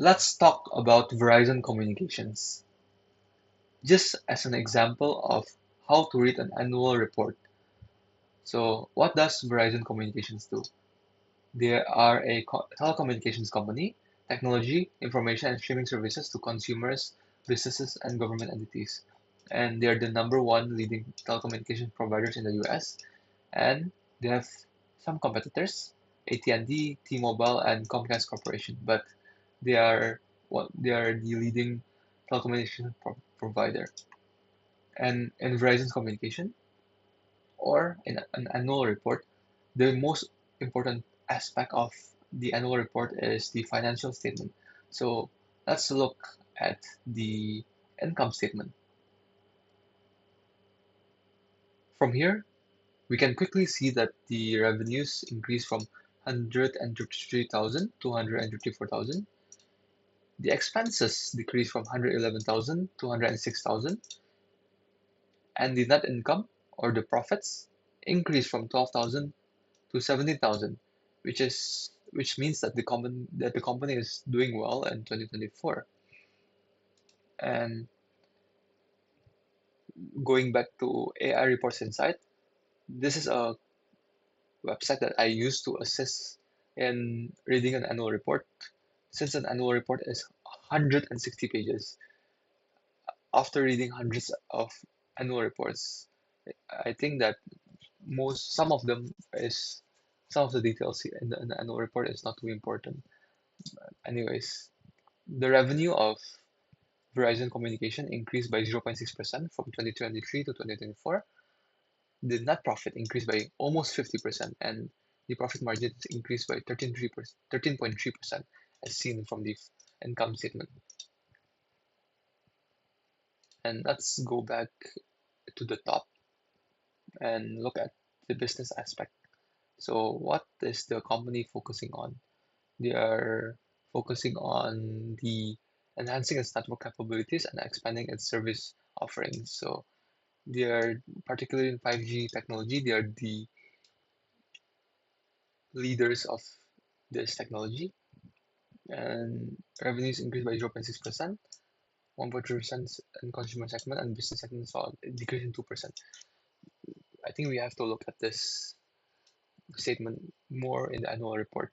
Let's talk about Verizon Communications. Just as an example of how to read an annual report. So, what does Verizon Communications do? They are a telecommunications company, technology, information, and streaming services to consumers, businesses, and government entities. And they are the number one leading telecommunications providers in the US. And they have some competitors, AT&T, T-Mobile, and Comcast Corporation. But they are the leading telecommunications provider. And in Verizon's communication or in an annual report, the most important aspect of the annual report is the financial statement. So let's look at the income statement. From here, we can quickly see that the revenues increased from 153,000 to 154,000. The expenses decreased from 111,000 to 106,000, and the net income or the profits increased from 12,000 to 17,000, which means that the company is doing well in 2024. And going back to AI Reports Insight, this is a website that I use to assist in reading an annual report. Since an annual report is 160 pages, after reading hundreds of annual reports, I think that some of them is some of the details in the annual report is not too important. Anyways, the revenue of Verizon Communication increased by 0.6% from 2023 to 2024. The net profit increased by almost 50%, and the profit margin increased by 13.3%, as seen from the income statement. And let's go back to the top and look at the business aspect. So, what is the company focusing on? They are focusing on the enhancing its network capabilities and expanding its service offerings. So, they are particularly in 5G technology, they are the leaders of this technology. And revenues increased by 0.6%, 1.3% in consumer segment, and business segment saw a decrease in 2%. I think we have to look at this statement more in the annual report.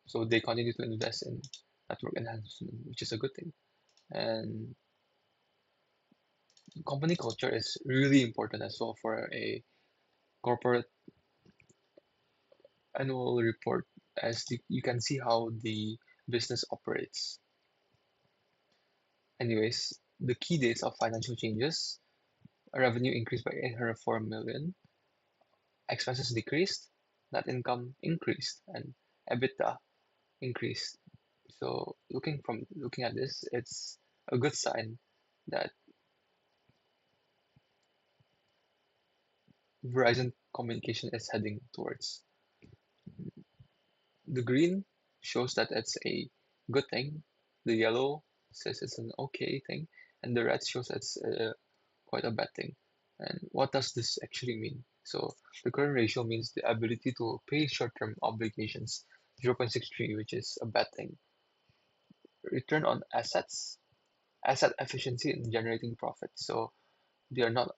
So they continue to invest in network enhancement, which is a good thing. And company culture is really important as well for a corporate annual report, as you can see how the business operates. Anyways, the key dates of financial changes: revenue increased by 804 million, expenses decreased, net income increased, and EBITDA increased. So looking at this, it's a good sign that Verizon Communication is heading towards. The green shows that it's a good thing. The yellow says it's an okay thing, and the red shows it's quite a bad thing. And what does this actually mean? So the current ratio means the ability to pay short-term obligations, 0.63, which is a bad thing. Return on assets, asset efficiency in generating profit. So they are not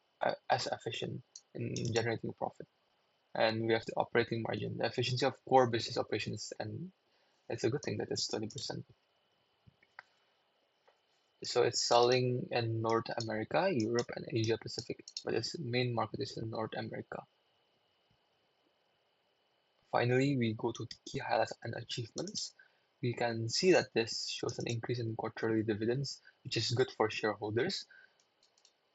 as efficient in generating profit. And we have the operating margin, the efficiency of core business operations, and it's a good thing that it's 20%. So it's selling in North America, Europe, and Asia Pacific, but its main market is in North America. Finally, we go to the key highlights and achievements. We can see that this shows an increase in quarterly dividends, which is good for shareholders,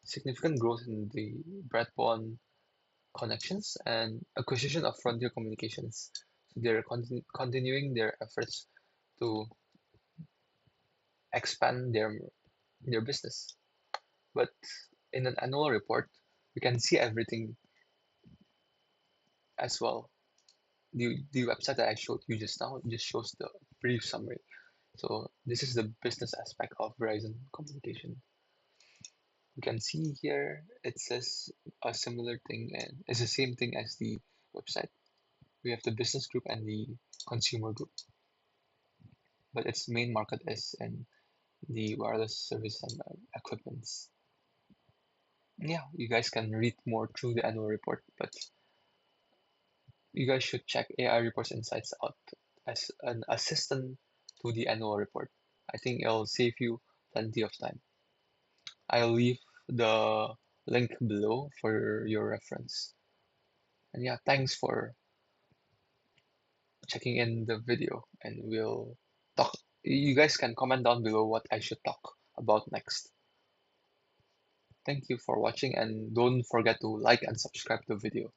significant growth in the broadband connections, and acquisition of Frontier Communications. So they're continuing their efforts to expand their business. But in an annual report, we can see everything as well. The website that I showed you just now just shows the brief summary. So this is the business aspect of Verizon Communication. You can see here it says a similar thing, and it's the same thing as the website. We have the business group and the consumer group. but its main market is in the wireless service and equipments. Yeah, you guys can read more through the annual report, but you guys should check AI Reports Insights out as an assistant to the annual report. I think it'll save you plenty of time. I'll leave the link below for your reference. And yeah, thanks for checking in the video, and we'll talk. You guys can comment down below what I should talk about next. Thank you for watching, and don't forget to like and subscribe the video.